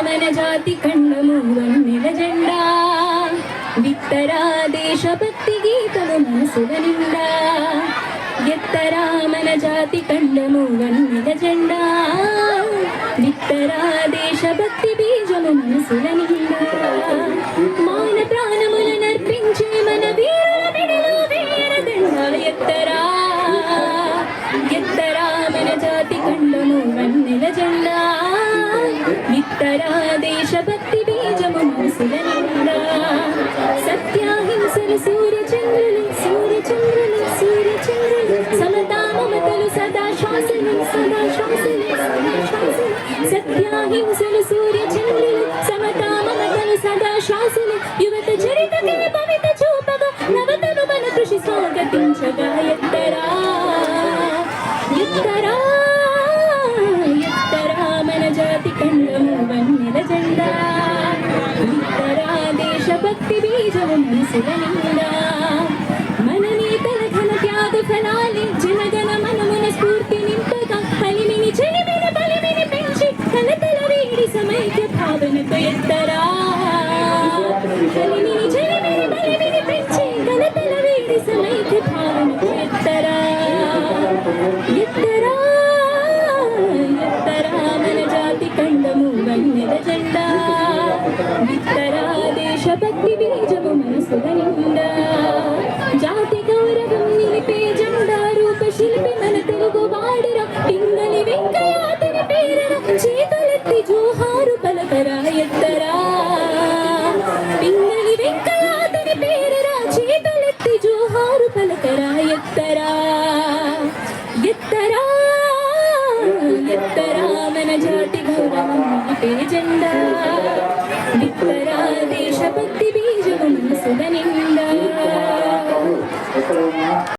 మన జాతి ఖండము వన్నెల జెండా విత్తరా దేశభక్తి గీతము మనసుల నిండా ఎత్తరా మన జాతి ఖండము వన్నెల జెండా విత్తరా దేశభక్తి బీజము మనసుల నిండా మాన ప్రాణముల నర్పించే మన వీరుల మెడలో వీరదండ ఎత్తరా ఎత్తరా మన జాతి ఖండము వన్నెల జెండా విత్తరా దేశభక్తి బీజము మనసుల నిండా సత్యాహింసలు సూర్యచంద్రులు సూర్యచంద్రులు సూర్యచంద్రులు సమతా మమతలు సదా శ్వాసలు సదా శ్వాసలు సదా శ్వాసలు సత్యాహింసలు సూర్యచంద్రులు సమతా మమతలు సదా శ్వాసలు యువత చరితకే భవిత చూపగా నవతను మన కృషి స్వాగతించగా ఎత్తరా ఎత్తరా ఎత్తరా మన జాతి ఖండము వన్నెల జెండా విత్తరా దేశభక్తి బీజము మనసుల నిండా మన నేతల ఘన త్యాగ ఫలాలే జనగణ మనమున స్ఫూర్తి నింపగా కలిమిని చెలిమిని బలిమిని పెంచి కలతల వీడి సమైక్య భావనకు ఎత్తరా కలిమిని చెలిమిని బలిమిని పెంచి కలతల వీడి సమైక్య భావనకు ఎత్తరా ఎత్తరా ఎత్తరా మన జాతి ఖండము వన్నెల జెండా విత్తరా దేశభక్తి బీజము మనసుల నిండా జాతి గౌరవం నిలిపే జెండా రూప శిల్పి మన తెలుగు వాడిరా పింగళి వెంకయ్య అతని పేరరా చేతులెత్తి జోహారు పలకరా ఎత్తరా పింగళి వెంకయ్య అతని పేరరా చేతులెత్తి జోహారు పలకరా ఎత్తరా ఎత్తరా ఎత్తరా మన జాతి గౌరవం నిలిపే జెండా విత్తరా దేశభక్తి బీజము మనసుల నిండా